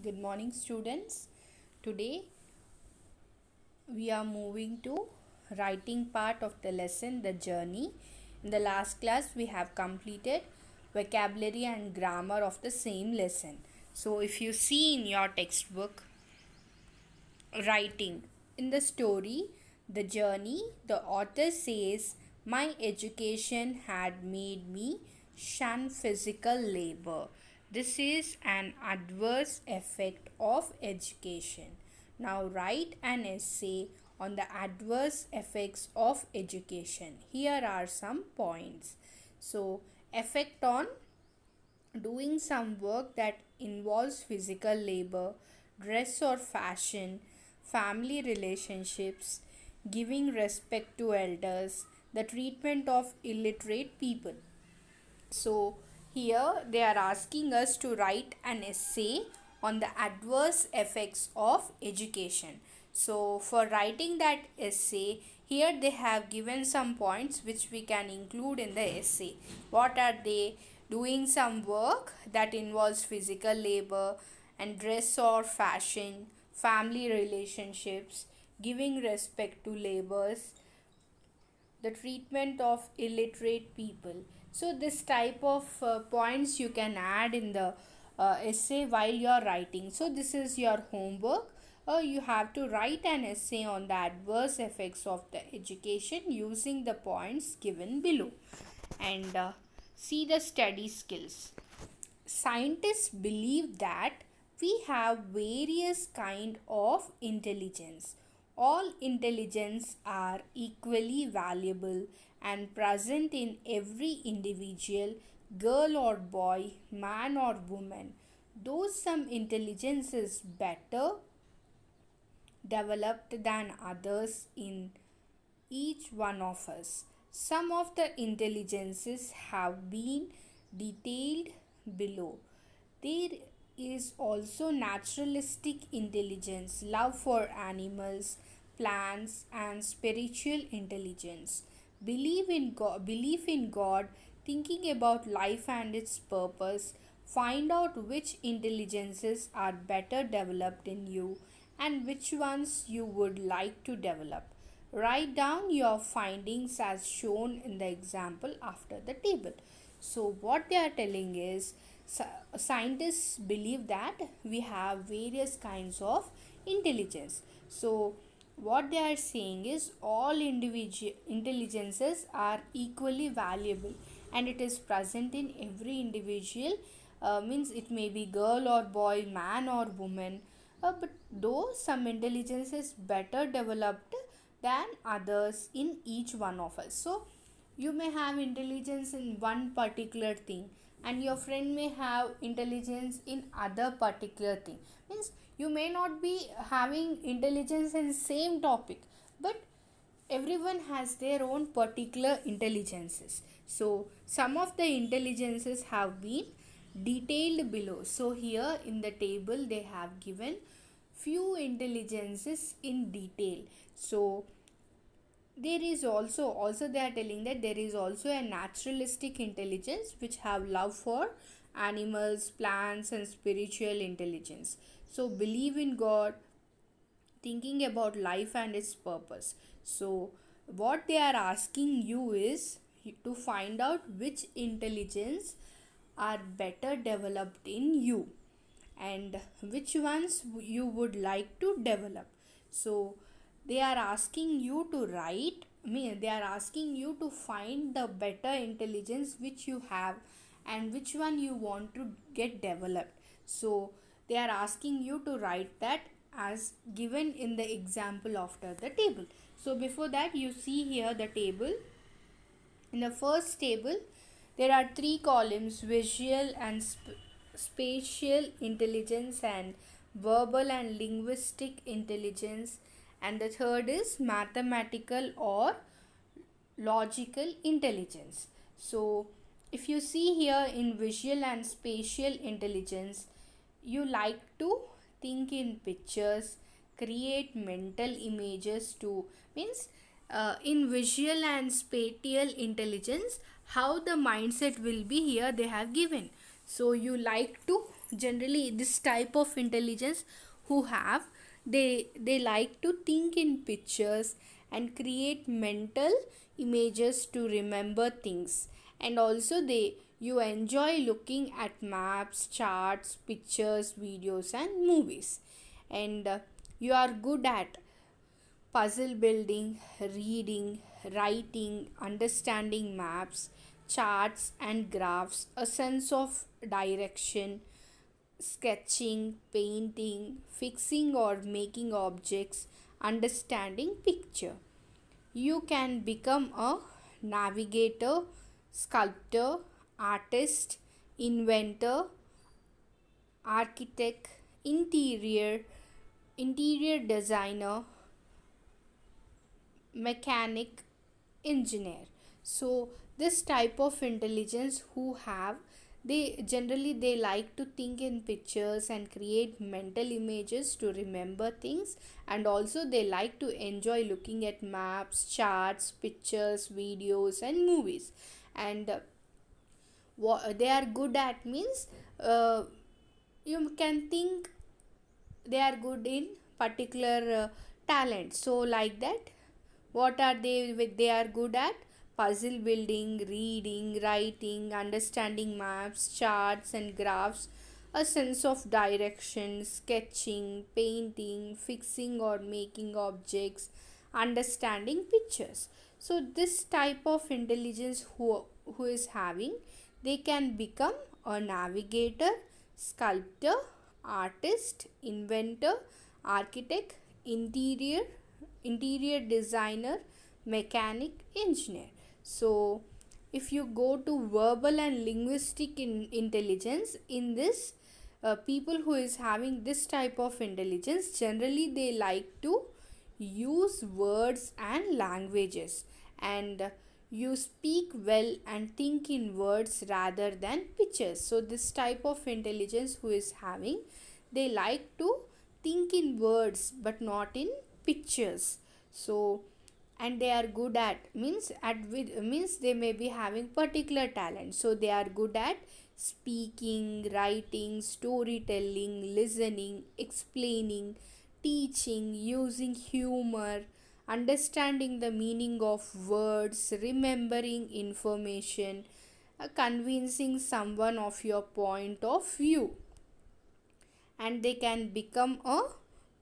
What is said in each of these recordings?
Good morning, students. Today we are moving to writing part of the lesson, the journey. In the last class, we have completed vocabulary and grammar of the same lesson. So, if you see in your textbook, writing in the story, the journey, the author says, "My education had made me shun physical labor. This is an adverse effect of education." Now, write an essay on the adverse effects of education. Here are some points. So, effect on doing some work that involves physical labor, dress or fashion, family relationships, giving respect to elders, the treatment of illiterate people. So, here they are asking us to write an essay on the adverse effects of education. So, for writing that essay, here they have given some points which we can include in the essay. What are they? Doing some work that involves physical labor and dress or fashion, family relationships, giving respect to labors, the treatment of illiterate people. So this type of points you can add in the essay while you are writing. So this is your homework. You have to write an essay on the adverse effects of the education using the points given below. And see the study skills. Scientists believe that we have various kind of intelligence. All intelligence are equally valuable and present in every individual, girl or boy, man or woman. Though some intelligence is better developed than others in each one of us. Some of the intelligences have been detailed below. There is also naturalistic intelligence, love for animals, plants, and spiritual intelligence. Belief in God, thinking about life and its purpose. Find out which intelligences are better developed in you and which ones you would like to develop. Write down your findings as shown in the example after the table. So, what they are telling is scientists believe that we have various kinds of intelligence. So, what they are saying is all individual intelligences are equally valuable and it is present in every individual, means it may be girl or boy, man or woman, but though some intelligence is better developed than others in each one of us. So you may have intelligence in one particular thing and your friend may have intelligence in other particular thing. Means you may not be having intelligence in same topic, but everyone has their own particular intelligences. So some of the intelligences have been detailed below. So here in the table they have given few intelligences in detail. So there is also they are telling that there is also a naturalistic intelligence which have love for animals, plants, and spiritual intelligence. So believe in God, thinking about life and its purpose. So what they are asking you is to find out which intelligence are better developed in you and which ones you would like to develop. So they are asking you to write, they are asking you to find the better intelligence which you have and which one you want to get developed. So they are asking you to write that as given in the example after the table. So before that, you see here the table. In the first table, there are three columns: visual and spatial intelligence, and verbal and linguistic intelligence, and the third is mathematical or logical intelligence. So, if you see here in visual and spatial intelligence, you like to think in pictures, create mental images to, means in visual and spatial intelligence, how the mindset will be here they have given. So you like to generally this type of intelligence who have, they like to think in pictures and create mental images to remember things. And also they you enjoy looking at maps, charts, pictures, videos and movies. And you are good at puzzle building, reading, writing, understanding maps, charts, and graphs, a sense of direction, sketching, painting, fixing or making objects, understanding picture. You can become a navigator, sculptor, artist, inventor, architect, interior designer, mechanic, engineer. So this type of intelligence who have, they like to think in pictures and create mental images to remember things. And also they like to enjoy looking at maps, charts, pictures, videos and movies. And what they are good at means, uh, you can think they are good in particular talent. So like that, what are they are good at? Puzzle building, reading, writing, understanding maps, charts and graphs, a sense of direction, sketching, painting, fixing or making objects, understanding pictures. So this type of intelligence who is having, they can become a navigator, sculptor, artist, inventor, architect, interior designer, mechanic, engineer. So if you go to verbal and linguistic intelligence, in this people who is having this type of intelligence, generally they like to use words and languages. And you speak well and think in words rather than pictures. So this type of intelligence who is having, they like to think in words but not in pictures. So and they are good at means at with means they may be having particular talent. So they are good at speaking, writing, storytelling, listening, explaining, teaching, using humor, understanding the meaning of words, remembering information, convincing someone of your point of view. And they can become a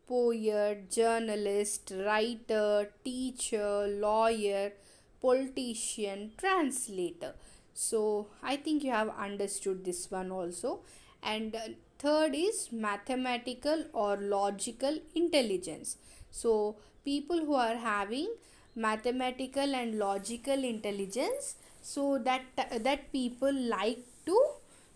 poet, journalist, writer, teacher, lawyer, politician, translator. So I think you have understood this one also. And third is mathematical or logical intelligence. So people who are having mathematical and logical intelligence, so that people like to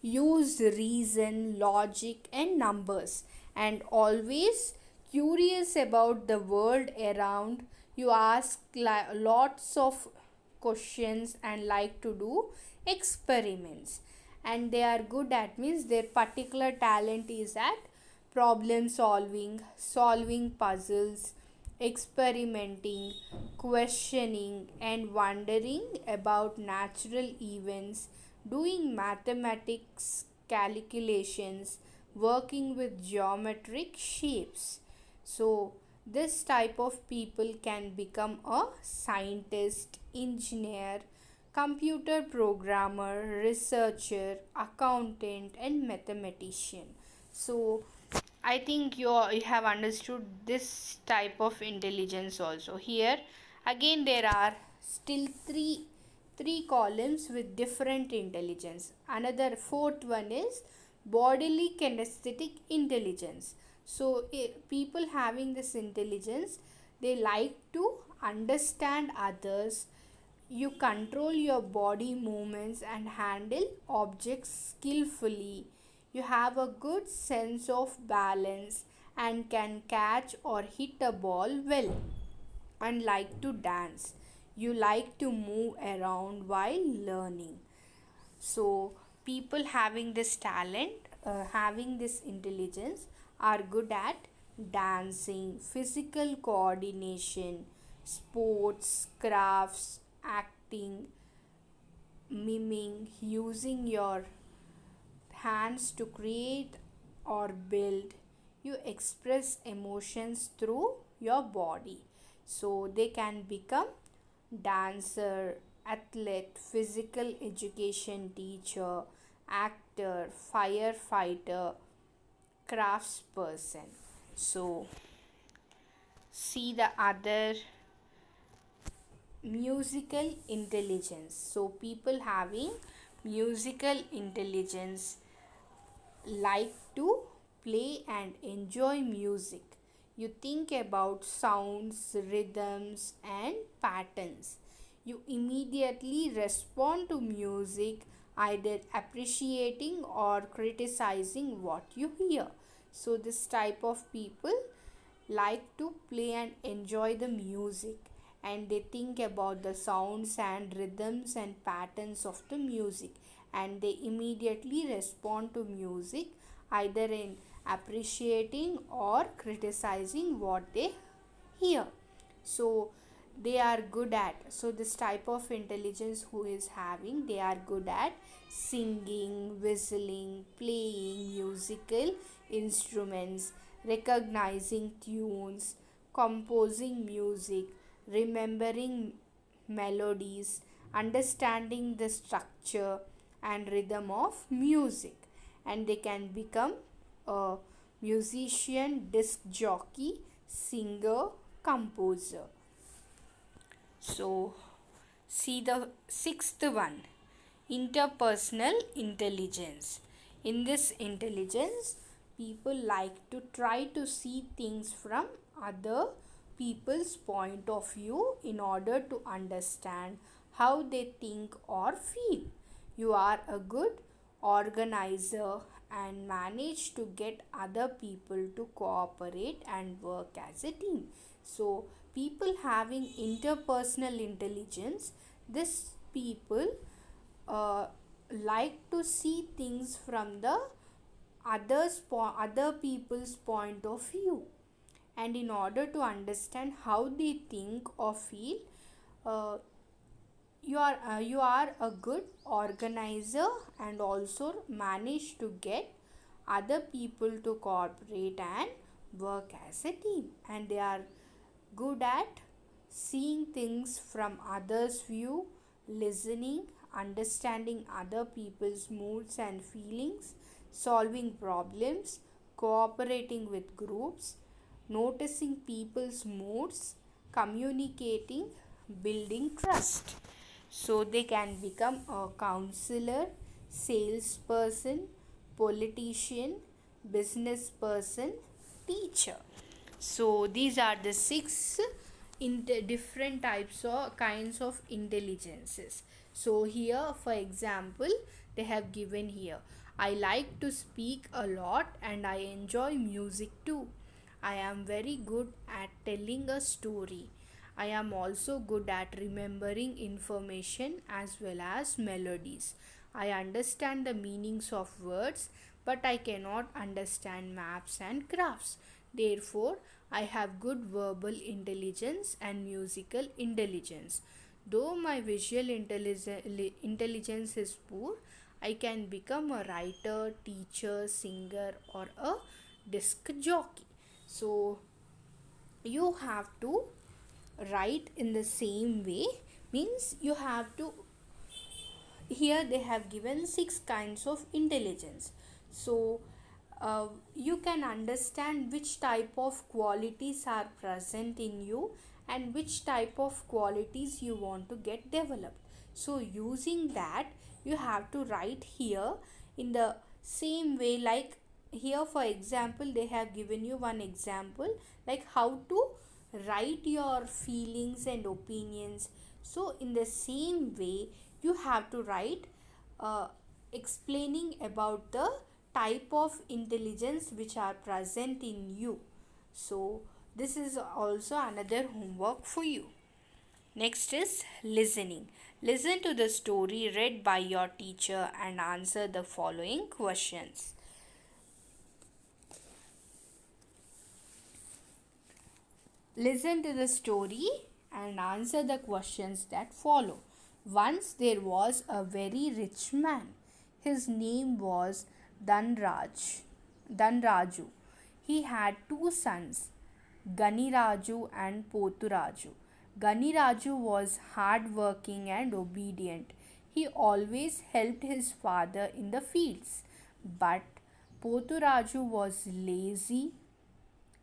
use reason, logic and numbers, and always curious about the world around. You ask lots of questions and like to do experiments. And they are good at means their particular talent is at problem solving, solving puzzles, experimenting, questioning and wondering about natural events, doing mathematics calculations, working with geometric shapes. So this type of people can become a scientist, engineer, computer programmer, researcher, accountant and mathematician. So I think you have understood this type of intelligence also. Here again there are still three columns with different intelligence. Another fourth one is bodily kinesthetic intelligence. So people having this intelligence, they like to understand others. You control your body movements and handle objects skillfully. You have a good sense of balance and can catch or hit a ball well, and like to dance. You like to move around while learning. So people having this talent, having this intelligence, are good at dancing, physical coordination, sports, crafts, acting, miming, using your hands to create or build. You express emotions through your body. So they can become dancer, athlete, physical education teacher, actor, firefighter, craftsperson. So see the other musical intelligence. So people having musical intelligence like to play and enjoy music. You think about sounds, rhythms, and patterns. You immediately respond to music, either appreciating or criticizing what you hear. So, this type of people like to play and enjoy the music, and they think about the sounds and rhythms and patterns of the music, and they immediately respond to music either in appreciating or criticizing what they hear. So they are good at, so this type of intelligence who is having, they are good at singing, whistling, playing musical instruments, recognizing tunes, composing music, remembering melodies, understanding the structure and rhythm of music, and they can become a musician, disc jockey, singer, composer. So, see the sixth one, interpersonal intelligence. In this intelligence, people like to try to see things from other people's point of view in order to understand how they think or feel. You are a good organizer and manage to get other people to cooperate and work as a team. So people having interpersonal intelligence, this people uh, like to see things from the other people's point of view, and in order to understand how they think or feel, uh, you are a good organizer and also manage to get other people to cooperate and work as a team, and they are good at seeing things from others view, listening, understanding other people's moods and feelings, solving problems, cooperating with groups, noticing people's moods, communicating, building trust. So they can become a counselor, salesperson, politician, business person, teacher. So these are the six different types or kinds of intelligences. So here, for example, they have given here, I like to speak a lot and I enjoy music too. I am very good at telling a story. I am also good at remembering information as well as melodies. I understand the meanings of words, but I cannot understand maps and graphs. Therefore, I have good verbal intelligence and musical intelligence. Though my visual intelligence is poor, I can become a writer, teacher, singer, or a disc jockey. So, you have to write in the same way, means you have to, here they have given six kinds of intelligence. So you can understand which type of qualities are present in you and which type of qualities you want to get developed. So using that, you have to write here in the same way, like here for example they have given you one example like how to write your feelings and opinions. So in the same way you have to write explaining about the type of intelligence which are present in you. So this is also another homework for you. Next is listening. Listen to the story read by your teacher and answer the following questions. Listen to the story and answer the questions that follow. Once there was a very rich man. His name was Dhanraj. Dhanraju. He had two sons, Ganiraju and Poturaju. Ganiraju was hard-working and obedient. He always helped his father in the fields. But Poturaju was lazy.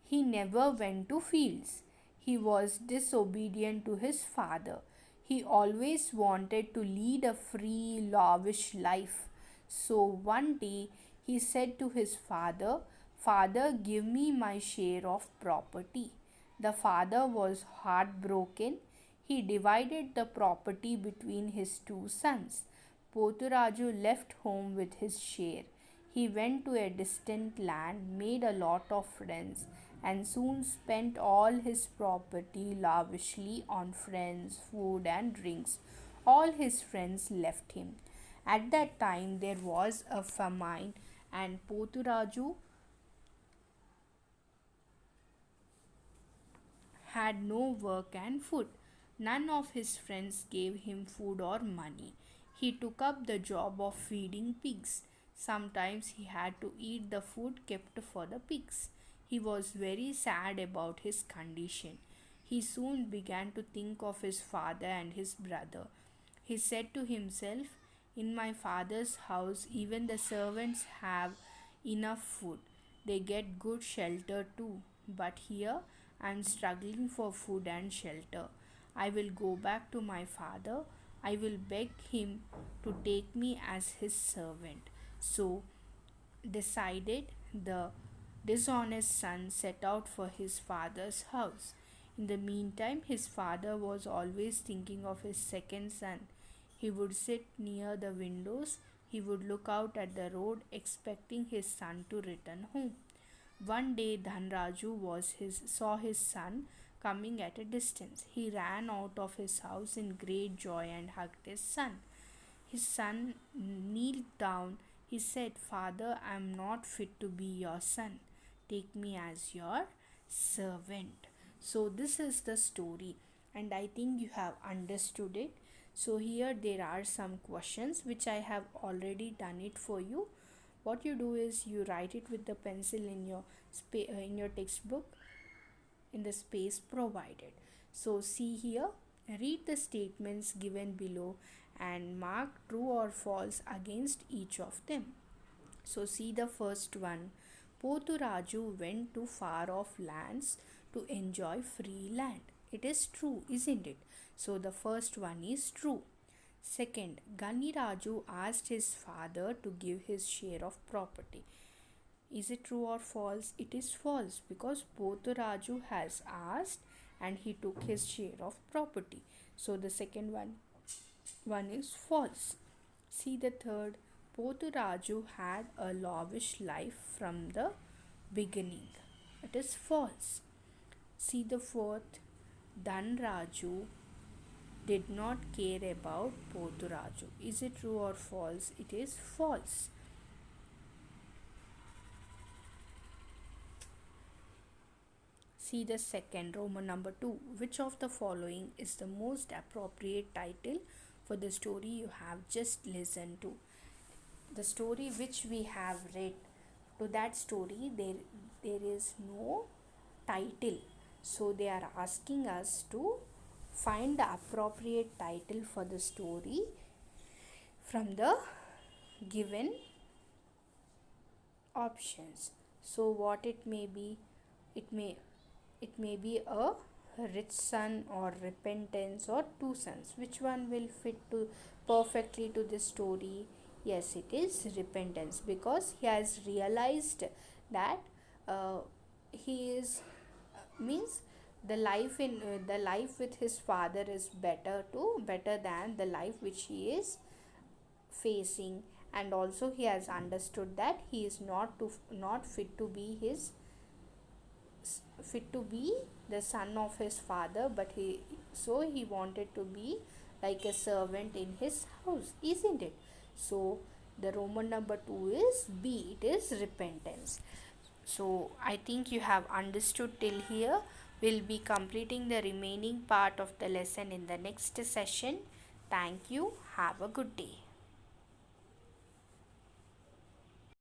He never went to fields. He was disobedient to his father. He always wanted to lead a free, lavish life. So one day he said to his father, "Father, give me my share of property." The father was heartbroken. He divided the property between his two sons. Poturaju left home with his share. He went to a distant land, made a lot of friends, and soon spent all his property lavishly on friends, food, and drinks. All his friends left him. At that time, there was a famine, and Poturaju had no work and food. None of his friends gave him food or money. He took up the job of feeding pigs. Sometimes he had to eat the food kept for the pigs. He was very sad about his condition. He soon began to think of his father and his brother. He said to himself, "In my father's house, even the servants have enough food. They get good shelter too. But here I am struggling for food and shelter. I will go back to my father. I will beg him to take me as his servant." So decided, the dishonest son set out for his father's house. In the meantime, his father was always thinking of his second son. He would sit near the windows. He would look out at the road, expecting his son to return home. One day, saw his son coming at a distance. He ran out of his house in great joy and hugged his son. His son kneeled down. He said, "Father, I am not fit to be your son. Take me as your servant." So, this is the story, and I think you have understood it. So, here there are some questions which I have already done it for you. What you do is you write it with the pencil in your in your textbook in the space provided. So see here, read the statements given below and mark true or false against each of them. So see the first one. Poturaju went to far off lands to enjoy free land. It is true, isn't it? So the first one is true. Second, Ganiraju asked his father to give his share of property. Is it true or false? It is false, because Poturaju has asked and he took his share of property. So the second one is false. See the third. Poturaju had a lavish life from the beginning. It is false. See the fourth. Dhanraju did not care about Poturaju. Is it true or false? It is false. See the second, Roman number 2. Which of the following is the most appropriate title for the story you have just listened to? The story which we have read, to that story there is no title. So they are asking us to find the appropriate title for the story from the given options. So what it may be? It may be a rich son, or repentance, or two sons. Which one will fit to perfectly to this story? Yes, it is repentance, because he has realized that he is means the life with his father is better than the life which he is facing, and also he has understood that he is not fit to be the son of his father, but he wanted to be like a servant in his house, isn't it? So the Roman number 2 is B, it is repentance. So I think you have understood till here. We'll be completing the remaining part of the lesson in the next session. Thank you. Have a good day.